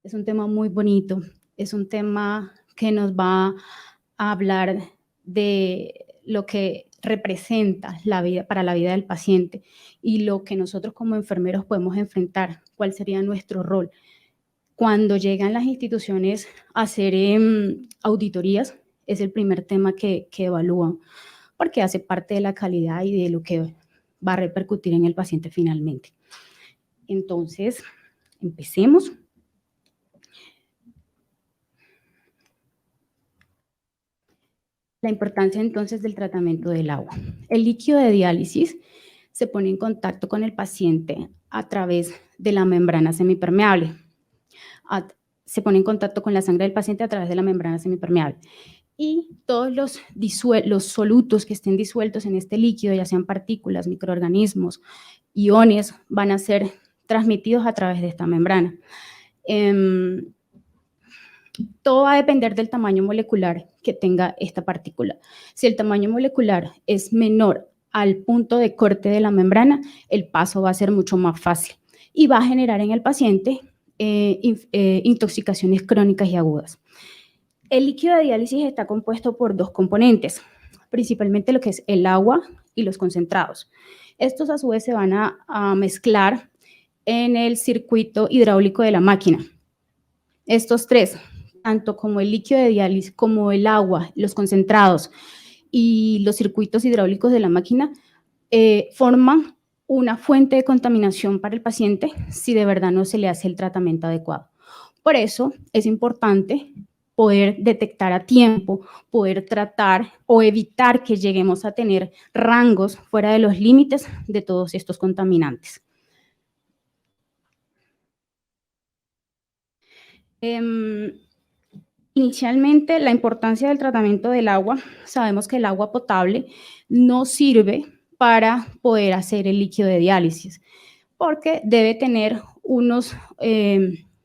Es un tema muy bonito, es un tema que nos va a hablar de lo que representa la vida para la vida del paciente y lo que nosotros como enfermeros podemos enfrentar, cuál sería nuestro rol. Cuando llegan las instituciones a hacer auditorías, es el primer tema que evalúan, porque hace parte de la calidad y de lo que va a repercutir en el paciente finalmente. Entonces, empecemos. La importancia entonces del tratamiento del agua. El líquido de diálisis se pone en contacto con el paciente a través de la membrana semipermeable. Se pone en contacto con la sangre del paciente a través de la membrana semipermeable. Y todos los solutos que estén disueltos en este líquido, ya sean partículas, microorganismos, iones, van a ser transmitidos a través de esta membrana. Todo va a depender del tamaño molecular que tenga esta partícula. Si el tamaño molecular es menor al punto de corte de la membrana, el paso va a ser mucho más fácil y va a generar en el paciente intoxicaciones crónicas y agudas. El líquido de diálisis está compuesto por dos componentes, principalmente lo que es el agua y los concentrados. Estos a su vez se van a mezclar en el circuito hidráulico de la máquina. Estos tres, tanto como el líquido de diálisis, como el agua, los concentrados y los circuitos hidráulicos de la máquina, forman una fuente de contaminación para el paciente si de verdad no se le hace el tratamiento adecuado. Por eso es importante poder detectar a tiempo, poder tratar o evitar que lleguemos a tener rangos fuera de los límites de todos estos contaminantes. Inicialmente, la importancia del tratamiento del agua. Sabemos que el agua potable no sirve para poder hacer el líquido de diálisis, porque debe tener unos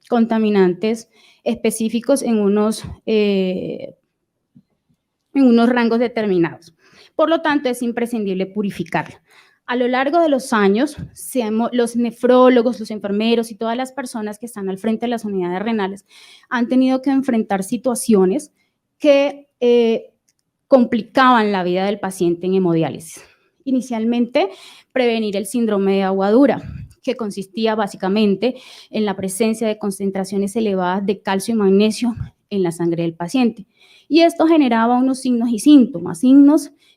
contaminantes específicos en unos rangos determinados. Por lo tanto, es imprescindible purificarla. A lo largo de los años, los nefrólogos, los enfermeros y todas las personas que están al frente de las unidades renales han tenido que enfrentar situaciones que complicaban la vida del paciente en hemodiálisis. Inicialmente, prevenir el síndrome de aguadura, que consistía básicamente en la presencia de concentraciones elevadas de calcio y magnesio en la sangre del paciente. Y esto generaba unos signos y síntomas,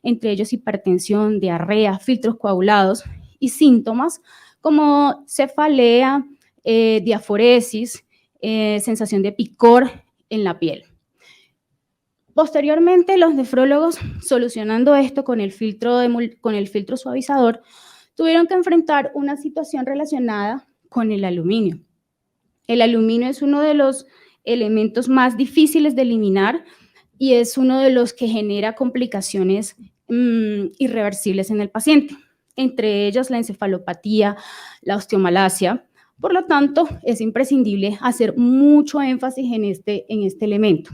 entre ellos hipertensión, diarrea, filtros coagulados y síntomas como cefalea, diaforesis, sensación de picor en la piel. Posteriormente, los nefrólogos, solucionando esto con el filtro suavizador, tuvieron que enfrentar una situación relacionada con el aluminio. El aluminio es uno de los elementos más difíciles de eliminar y es uno de los que genera complicaciones irreversibles en el paciente, entre ellas la encefalopatía, la osteomalacia. Por lo tanto, es imprescindible hacer mucho énfasis en este elemento.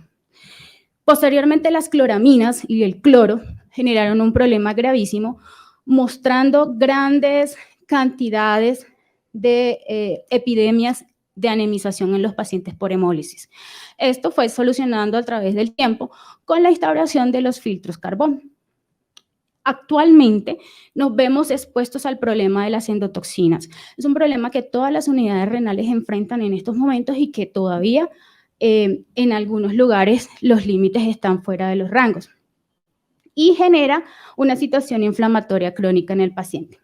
Posteriormente, las cloraminas y el cloro generaron un problema gravísimo, mostrando grandes cantidades de epidemias de anemización en los pacientes por hemólisis. Esto fue solucionando a través del tiempo con la instauración de los filtros carbón. Actualmente nos vemos expuestos al problema de las endotoxinas. Es un problema que todas las unidades renales enfrentan en estos momentos y que todavía en algunos lugares los límites están fuera de los rangos y genera una situación inflamatoria crónica en el paciente.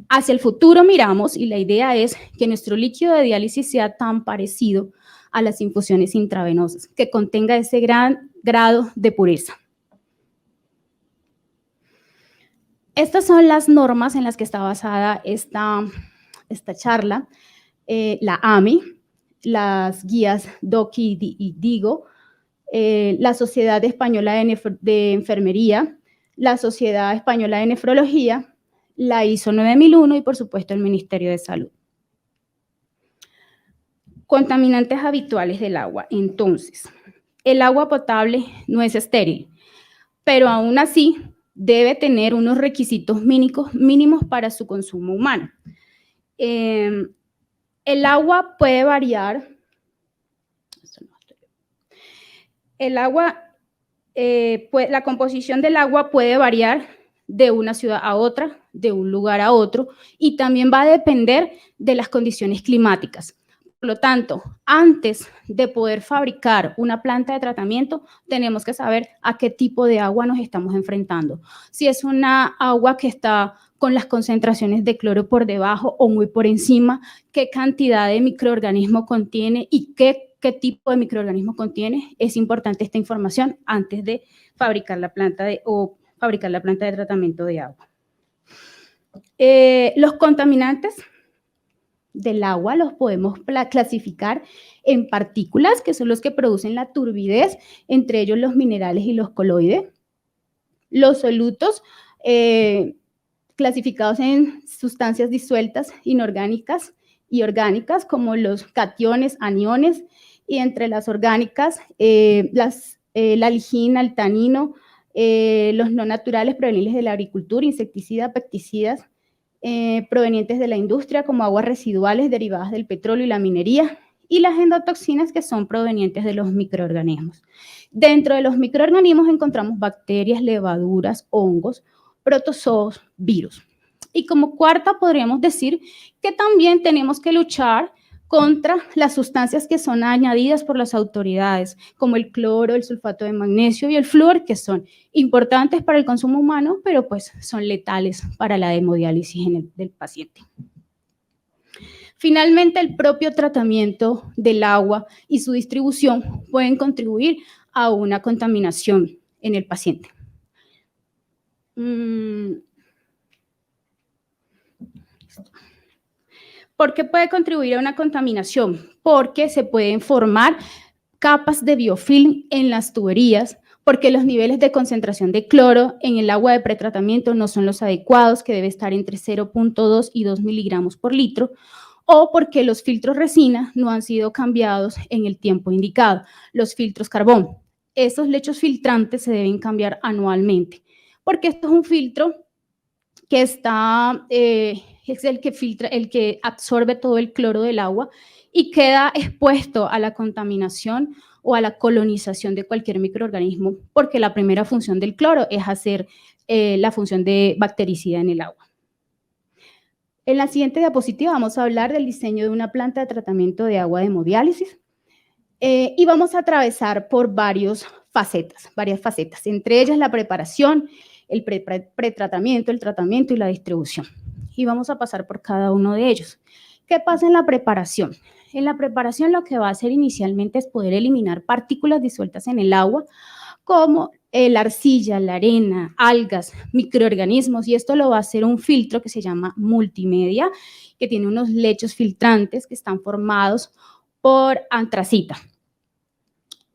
Hacia el futuro miramos y la idea es que nuestro líquido de diálisis sea tan parecido a las infusiones intravenosas, que contenga ese gran grado de pureza. Estas son las normas en las que está basada esta charla, la AMI, las guías DOCI y DIGO, la Sociedad Española de Enfermería, la Sociedad Española de Nefrología, la ISO 9001 y, por supuesto, el Ministerio de Salud. Contaminantes habituales del agua. Entonces, el agua potable no es estéril, pero aún así debe tener unos requisitos mínimos para su consumo humano. El agua puede variar el agua, la composición del agua puede variar de una ciudad a otra, de un lugar a otro, y también va a depender de las condiciones climáticas. Por lo tanto, antes de poder fabricar una planta de tratamiento, tenemos que saber a qué tipo de agua nos estamos enfrentando. Si es una agua que está con las concentraciones de cloro por debajo o muy por encima, qué cantidad de microorganismo contiene y qué tipo de microorganismo contiene. Es importante esta información antes de fabricar la planta de tratamiento de agua. Los contaminantes del agua los podemos clasificar en partículas, que son los que producen la turbidez, entre ellos los minerales y los coloides. Los solutos, clasificados en sustancias disueltas, inorgánicas y orgánicas, como los cationes, aniones, y entre las orgánicas, la ligina, el tanino, los no naturales provenientes de la agricultura, insecticidas, pesticidas, provenientes de la industria, como aguas residuales derivadas del petróleo y la minería, y las endotoxinas, que son provenientes de los microorganismos. Dentro de los microorganismos encontramos bacterias, levaduras, hongos, protozoos, virus. Y como cuarta, podríamos decir que también tenemos que luchar contra las sustancias que son añadidas por las autoridades, como el cloro, el sulfato de magnesio y el flúor, que son importantes para el consumo humano, pero pues son letales para la hemodiálisis del paciente. Finalmente, el propio tratamiento del agua y su distribución pueden contribuir a una contaminación en el paciente. ¿Por qué puede contribuir a una contaminación? Porque se pueden formar capas de biofilm en las tuberías, porque los niveles de concentración de cloro en el agua de pretratamiento no son los adecuados, que debe estar entre 0.2 y 2 miligramos por litro, o porque los filtros resina no han sido cambiados en el tiempo indicado. Los filtros carbón, esos lechos filtrantes se deben cambiar anualmente, porque esto es un filtro que está, es el que filtra, el que absorbe todo el cloro del agua y queda expuesto a la contaminación o a la colonización de cualquier microorganismo, porque la primera función del cloro es hacer la función de bactericida en el agua. En la siguiente diapositiva vamos a hablar del diseño de una planta de tratamiento de agua de hemodiálisis y vamos a atravesar por varias facetas, entre ellas la preparación, el pretratamiento, el tratamiento y la distribución. Y vamos a pasar por cada uno de ellos. ¿Qué pasa en la preparación? En la preparación lo que va a hacer inicialmente es poder eliminar partículas disueltas en el agua, como la arcilla, la arena, algas, microorganismos, y esto lo va a hacer un filtro que se llama multimedia, que tiene unos lechos filtrantes que están formados por antracita.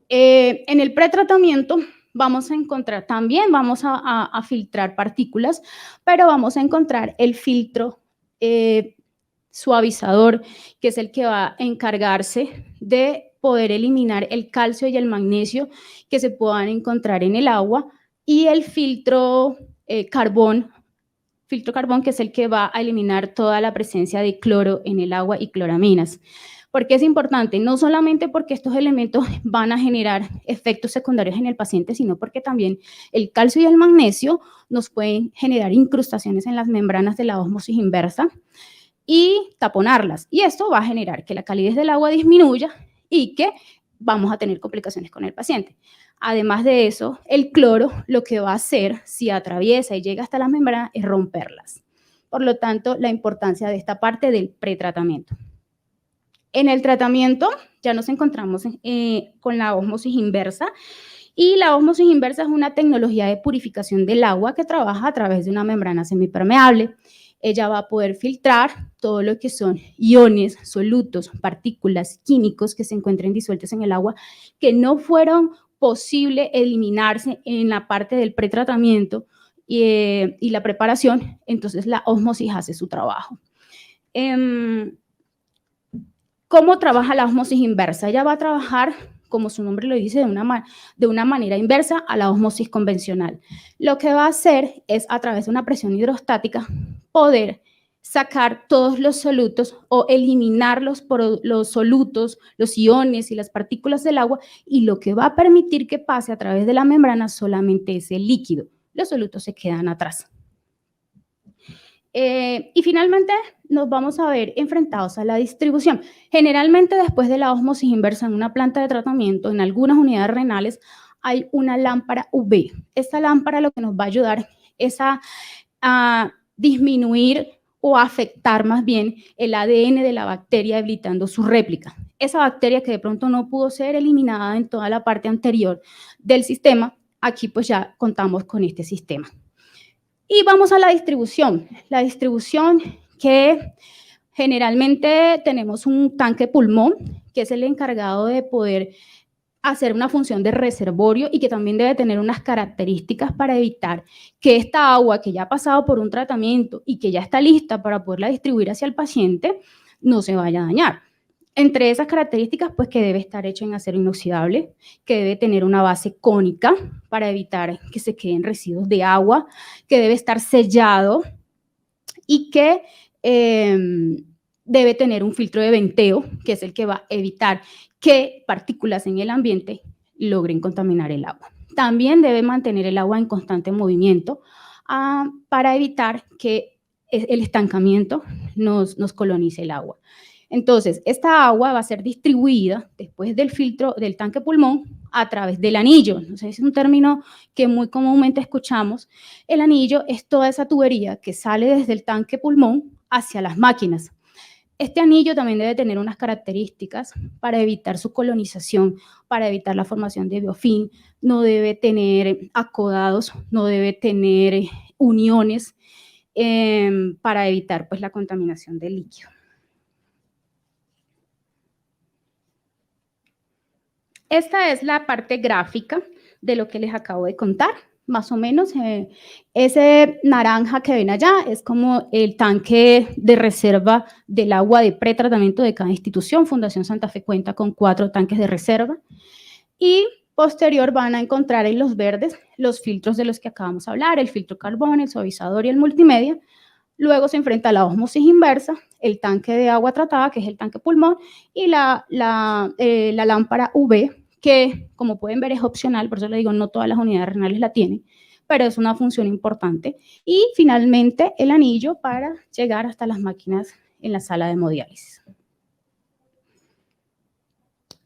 En el pretratamiento vamos a encontrar, también vamos a filtrar partículas, pero vamos a encontrar el filtro suavizador, que es el que va a encargarse de poder eliminar el calcio y el magnesio que se puedan encontrar en el agua, y el filtro carbón, que es el que va a eliminar toda la presencia de cloro en el agua y cloraminas. ¿Por qué es importante? No solamente porque estos elementos van a generar efectos secundarios en el paciente, sino porque también el calcio y el magnesio nos pueden generar incrustaciones en las membranas de la ósmosis inversa y taponarlas. Y esto va a generar que la calidez del agua disminuya y que vamos a tener complicaciones con el paciente. Además de eso, el cloro lo que va a hacer, si atraviesa y llega hasta las membranas, es romperlas. Por lo tanto, la importancia de esta parte del pretratamiento. En el tratamiento ya nos encontramos con la ósmosis inversa, y la ósmosis inversa es una tecnología de purificación del agua que trabaja a través de una membrana semipermeable. Ella va a poder filtrar todo lo que son iones, solutos, partículas, químicos que se encuentren disueltos en el agua, que no fueron posible eliminarse en la parte del pretratamiento y la preparación. Entonces la ósmosis hace su trabajo. ¿Cómo trabaja la ósmosis inversa? Ella va a trabajar, como su nombre lo dice, de una manera inversa a la ósmosis convencional. Lo que va a hacer es, a través de una presión hidrostática, poder sacar todos los solutos o eliminar los solutos, los iones y las partículas del agua, y lo que va a permitir que pase a través de la membrana solamente es el líquido. Los solutos se quedan atrás. Y finalmente nos vamos a ver enfrentados a la distribución. Generalmente después de la ósmosis inversa en una planta de tratamiento, en algunas unidades renales, hay una lámpara UV. Esta lámpara lo que nos va a ayudar es a disminuir o afectar más bien el ADN de la bacteria, evitando su réplica. Esa bacteria que de pronto no pudo ser eliminada en toda la parte anterior del sistema, aquí pues ya contamos con este sistema. Y vamos a la distribución. La distribución que generalmente tenemos un tanque pulmón, que es el encargado de poder hacer una función de reservorio y que también debe tener unas características para evitar que esta agua que ya ha pasado por un tratamiento y que ya está lista para poderla distribuir hacia el paciente no se vaya a dañar. Entre esas características, pues que debe estar hecho en acero inoxidable, que debe tener una base cónica para evitar que se queden residuos de agua, que debe estar sellado y que debe tener un filtro de venteo, que es el que va a evitar que partículas en el ambiente logren contaminar el agua. También debe mantener el agua en constante movimiento para evitar que el estancamiento nos colonice el agua. Entonces, esta agua va a ser distribuida después del filtro del tanque pulmón a través del anillo. Entonces, es un término que muy comúnmente escuchamos. El anillo es toda esa tubería que sale desde el tanque pulmón hacia las máquinas. Este anillo también debe tener unas características para evitar su colonización, para evitar la formación de biofilm. No debe tener acodados, no debe tener uniones para evitar pues, la contaminación del líquido. Esta es la parte gráfica de lo que les acabo de contar, más o menos. Ese naranja que ven allá es como el tanque de reserva del agua de pretratamiento de cada institución. Fundación Santa Fe cuenta con 4 tanques de reserva. Y posterior van a encontrar en los verdes los filtros de los que acabamos de hablar, el filtro carbón, el suavizador y el multimedia. Luego se enfrenta a la ósmosis inversa, el tanque de agua tratada, que es el tanque pulmón, y la lámpara UV, que como pueden ver es opcional, por eso les digo, no todas las unidades renales la tienen, pero es una función importante. Y finalmente el anillo para llegar hasta las máquinas en la sala de hemodiálisis.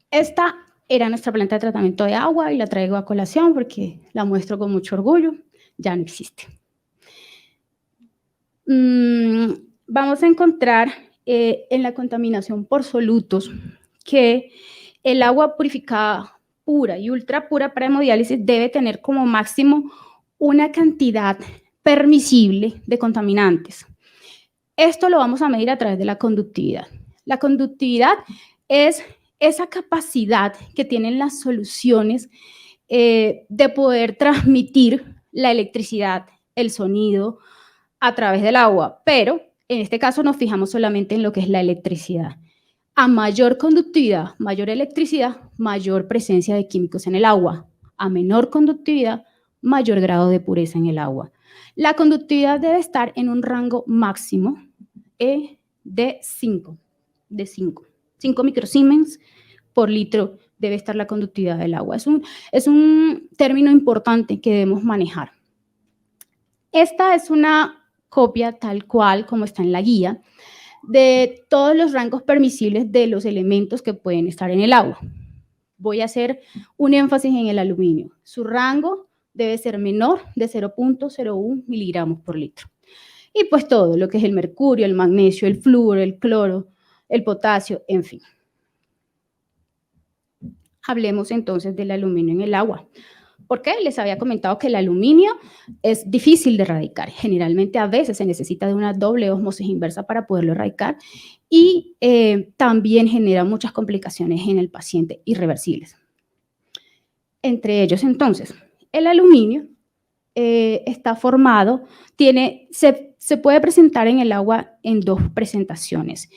Esta era nuestra planta de tratamiento de agua y la traigo a colación porque la muestro con mucho orgullo, ya no existe. Vamos a encontrar en la contaminación por solutos que el agua purificada pura y ultra pura para hemodiálisis debe tener como máximo una cantidad permisible de contaminantes. Esto lo vamos a medir a través de la conductividad. La conductividad es esa capacidad que tienen las soluciones de poder transmitir la electricidad, el sonido, a través del agua, pero en este caso nos fijamos solamente en lo que es la electricidad. A mayor conductividad, mayor electricidad, mayor presencia de químicos en el agua. A menor conductividad, mayor grado de pureza en el agua. La conductividad debe estar en un rango máximo de 5 microsiemens por litro debe estar la conductividad del agua. Es un término importante que debemos manejar. Esta es una copia tal cual como está en la guía de todos los rangos permisibles de los elementos que pueden estar en el agua. Voy a hacer un énfasis en el aluminio. Su rango debe ser menor de 0.01 miligramos por litro. Y pues todo lo que es el mercurio, el magnesio, el flúor, el cloro, el potasio, en fin. Hablemos entonces del aluminio en el agua. ¿Por qué? Les había comentado que el aluminio es difícil de erradicar. Generalmente a veces se necesita de una doble ósmosis inversa para poderlo erradicar y también genera muchas complicaciones en el paciente irreversibles. Entre ellos, entonces, el aluminio está formado, se puede presentar en el agua en 2 presentaciones,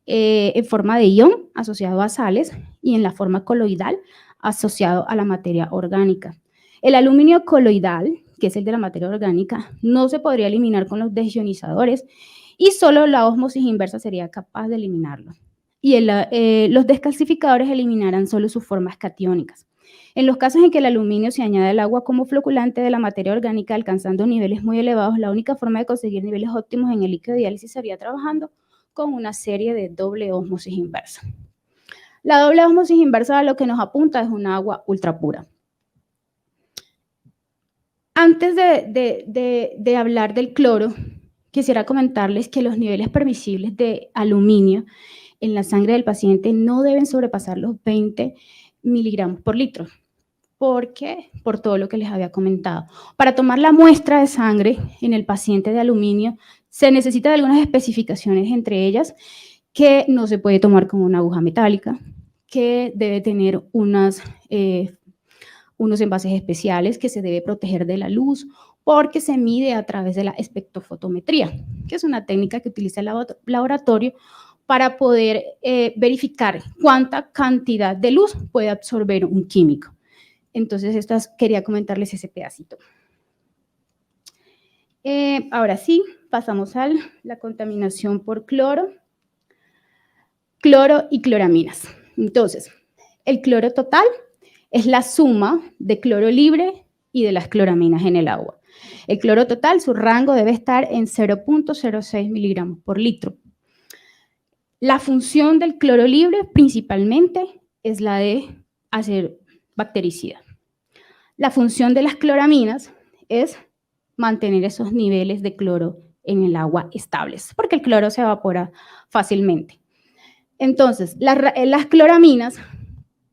en forma de ion asociado a sales y en la forma coloidal asociado a la materia orgánica. El aluminio coloidal, que es el de la materia orgánica, no se podría eliminar con los desionizadores y solo la ósmosis inversa sería capaz de eliminarlo. Y los descalcificadores eliminarán solo sus formas catiónicas. En los casos en que el aluminio se añade al agua como floculante de la materia orgánica, alcanzando niveles muy elevados, la única forma de conseguir niveles óptimos en el líquido de diálisis sería trabajando con una serie de doble ósmosis inversa. La doble ósmosis inversa a lo que nos apunta es un agua ultra pura. Antes de hablar del cloro, quisiera comentarles que los niveles permisibles de aluminio en la sangre del paciente no deben sobrepasar los 20 miligramos por litro. ¿Por qué? Por todo lo que les había comentado. Para tomar la muestra de sangre en el paciente de aluminio se necesita de algunas especificaciones, entre ellas que no se puede tomar con una aguja metálica, que debe tener unos envases especiales, que se debe proteger de la luz, porque se mide a través de la espectrofotometría, que es una técnica que utiliza el laboratorio para poder verificar cuánta cantidad de luz puede absorber un químico. Entonces, quería comentarles ese pedacito. Ahora sí, pasamos a la contaminación por cloro y cloraminas. Entonces, el cloro total es la suma de cloro libre y de las cloraminas en el agua. El cloro total, su rango debe estar en 0.06 miligramos por litro. La función del cloro libre principalmente es la de hacer bactericida. La función de las cloraminas es mantener esos niveles de cloro en el agua estables, porque el cloro se evapora fácilmente. Entonces, las cloraminas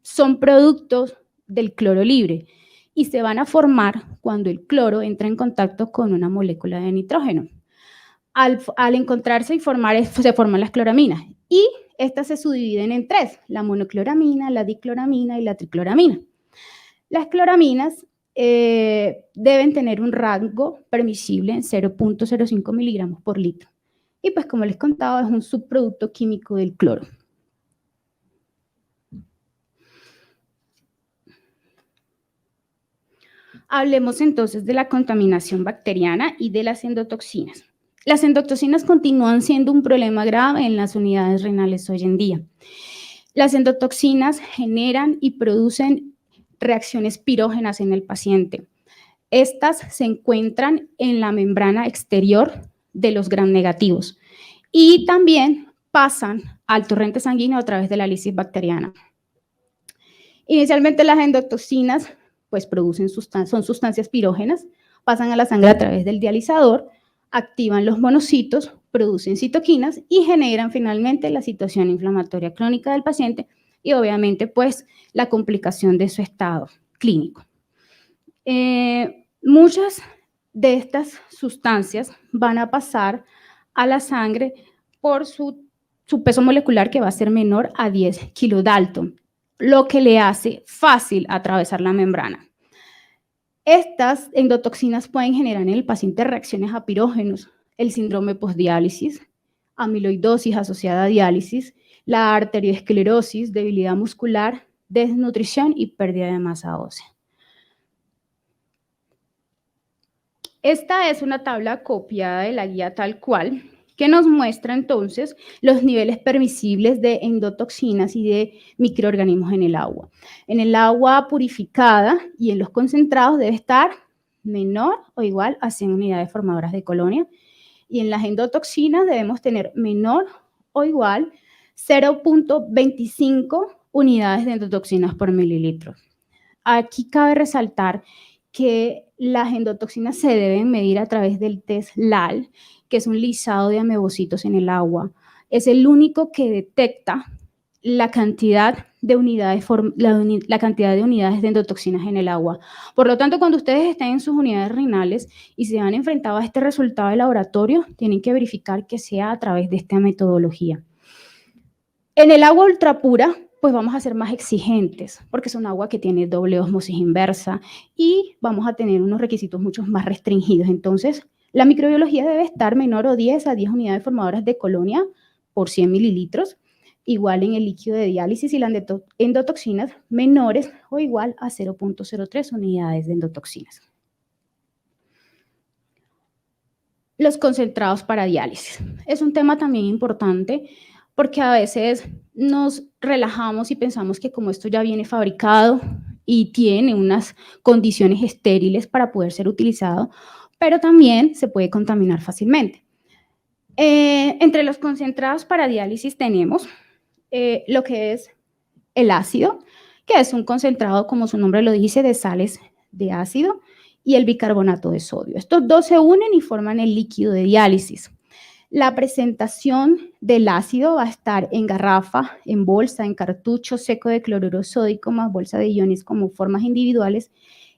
son productos del cloro libre y se van a formar cuando el cloro entra en contacto con una molécula de nitrógeno. Al encontrarse y se forman las cloraminas y estas se subdividen en tres: la monocloramina, la dicloramina y la tricloramina. Las cloraminas deben tener un rango permisible en 0.05 miligramos por litro. Y pues como les contaba, es un subproducto químico del cloro. Hablemos entonces de la contaminación bacteriana y de las endotoxinas. Las endotoxinas continúan siendo un problema grave en las unidades renales hoy en día. Las endotoxinas generan y producen reacciones pirógenas en el paciente. Estas se encuentran en la membrana exterior de los gram negativos y también pasan al torrente sanguíneo a través de la lisis bacteriana. Inicialmente las endotoxinas pues son sustancias pirógenas, pasan a la sangre a través del dializador, activan los monocitos, producen citoquinas y generan finalmente la situación inflamatoria crónica del paciente y obviamente pues la complicación de su estado clínico. Muchas de estas sustancias van a pasar a la sangre por su peso molecular, que va a ser menor a 10 kilodalton, lo que le hace fácil atravesar la membrana. Estas endotoxinas pueden generar en el paciente reacciones a pirógenos, el síndrome postdiálisis, amiloidosis asociada a diálisis, la arteriosclerosis, debilidad muscular, desnutrición y pérdida de masa ósea. Esta es una tabla copiada de la guía tal cual, que nos muestra entonces los niveles permisibles de endotoxinas y de microorganismos en el agua. En el agua purificada y en los concentrados debe estar menor o igual a 100 unidades formadoras de colonia, y en las endotoxinas debemos tener menor o igual 0.25 unidades de endotoxinas por mililitro. Aquí cabe resaltar que las endotoxinas se deben medir a través del test LAL, que es un lisado de amebocitos en el agua. Es el único que detecta la cantidad de unidades de endotoxinas en el agua. Por lo tanto, cuando ustedes estén en sus unidades renales y se han enfrentado a este resultado de laboratorio, tienen que verificar que sea a través de esta metodología. En el agua ultrapura, pues vamos a ser más exigentes, porque es un agua que tiene doble ósmosis inversa y vamos a tener unos requisitos mucho más restringidos. Entonces, la microbiología debe estar menor o 10 a 10 unidades formadoras de colonia por 100 mililitros, igual en el líquido de diálisis, y las endotoxinas menores o igual a 0.03 unidades de endotoxinas. los concentrados para diálisis. Es un tema también importante porque a veces nos relajamos y pensamos que como esto ya viene fabricado y tiene unas condiciones estériles para poder ser utilizado, pero también se puede contaminar fácilmente. Entre los concentrados para diálisis tenemos lo que es el ácido, que es un concentrado, como su nombre lo dice, de sales de ácido, y el bicarbonato de sodio. Estos dos se unen y forman el líquido de diálisis. La presentación del ácido va a estar en garrafa, en bolsa, en cartucho seco de cloruro sódico más bolsa de iones como formas individuales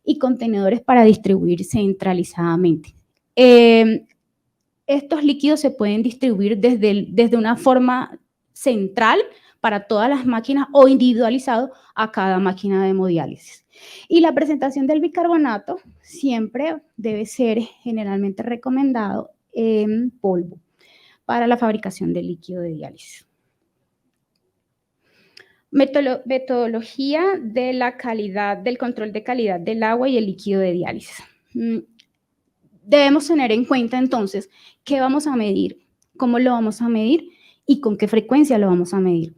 y contenedores para distribuir centralizadamente. Estos líquidos se pueden distribuir desde una forma central para todas las máquinas o individualizado a cada máquina de hemodiálisis. Y la presentación del bicarbonato siempre debe ser generalmente recomendado en polvo para la fabricación del líquido de diálisis. Metodología de la calidad, del control de calidad del agua y el líquido de diálisis. Debemos tener en cuenta entonces qué vamos a medir, cómo lo vamos a medir y con qué frecuencia lo vamos a medir.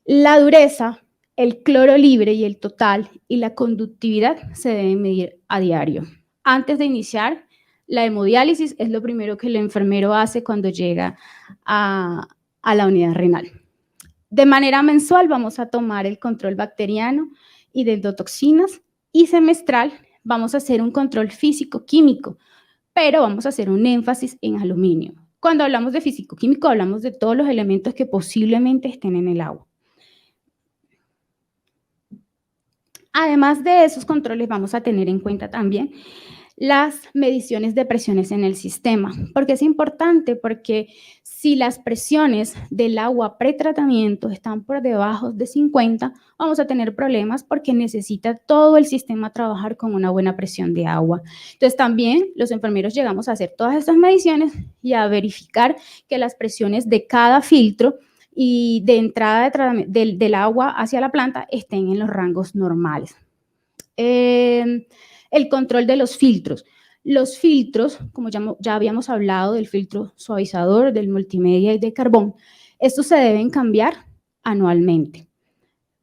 La dureza, el cloro libre y el total y la conductividad se deben medir a diario. Antes de iniciar la hemodiálisis es lo primero que el enfermero hace cuando llega a la unidad renal. De manera mensual vamos a tomar el control bacteriano y de endotoxinas y semestral vamos a hacer un control físico-químico, pero vamos a hacer un énfasis en aluminio. Cuando hablamos de físico-químico, hablamos de todos los elementos que posiblemente estén en el agua. Además de esos controles, vamos a tener en cuenta también las mediciones de presiones en el sistema. ¿Por qué es importante? Porque si las presiones del agua pretratamiento están por debajo de 50, vamos a tener problemas porque necesita todo el sistema trabajar con una buena presión de agua. Entonces también los enfermeros llegamos a hacer todas estas mediciones y a verificar que las presiones de cada filtro y de entrada del agua hacia la planta estén en los rangos normales. El control de los filtros. Los filtros, como ya habíamos hablado del filtro suavizador, del multimedia y de carbón, estos se deben cambiar anualmente.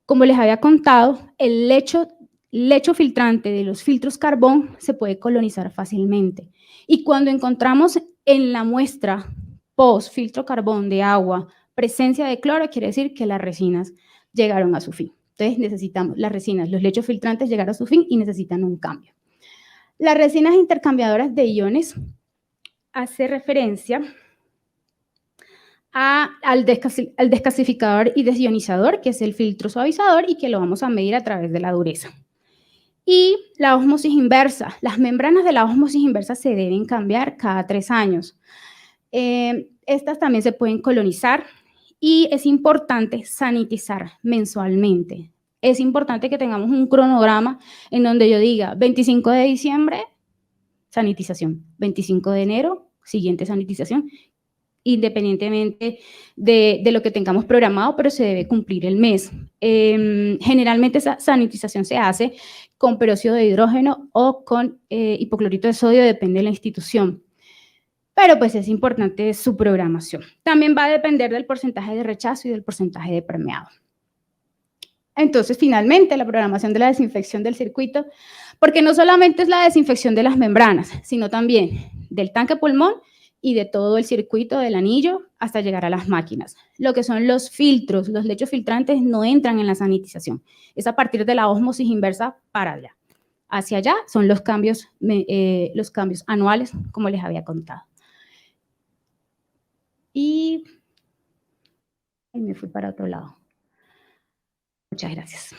Como les había contado, el lecho filtrante de los filtros carbón se puede colonizar fácilmente. Y cuando encontramos en la muestra post filtro carbón de agua presencia de cloro, quiere decir que las resinas llegaron a su fin. Entonces necesitamos las resinas, los lechos filtrantes llegar a su fin y necesitan un cambio. Las resinas intercambiadoras de iones hace referencia al descasificador y desionizador, que es el filtro suavizador y que lo vamos a medir a través de la dureza. Y la ósmosis inversa. Las membranas de la ósmosis inversa se deben cambiar cada 3 años. Estas también se pueden colonizar y es importante sanitizar mensualmente. Es importante que tengamos un cronograma en donde yo diga 25 de diciembre, sanitización, 25 de enero, siguiente sanitización, independientemente de lo que tengamos programado, pero se debe cumplir el mes. Generalmente esa sanitización se hace con peróxido de hidrógeno o con hipoclorito de sodio, depende de la institución. Pero pues es importante su programación. También va a depender del porcentaje de rechazo y del porcentaje de permeado. Entonces, finalmente, la programación de la desinfección del circuito, porque no solamente es la desinfección de las membranas, sino también del tanque pulmón y de todo el circuito del anillo hasta llegar a las máquinas. Lo que son los filtros, los lechos filtrantes no entran en la sanitización. Es a partir de la ósmosis inversa para allá. Hacia allá son los cambios anuales, como les había contado. Y me fui para otro lado. Muchas gracias.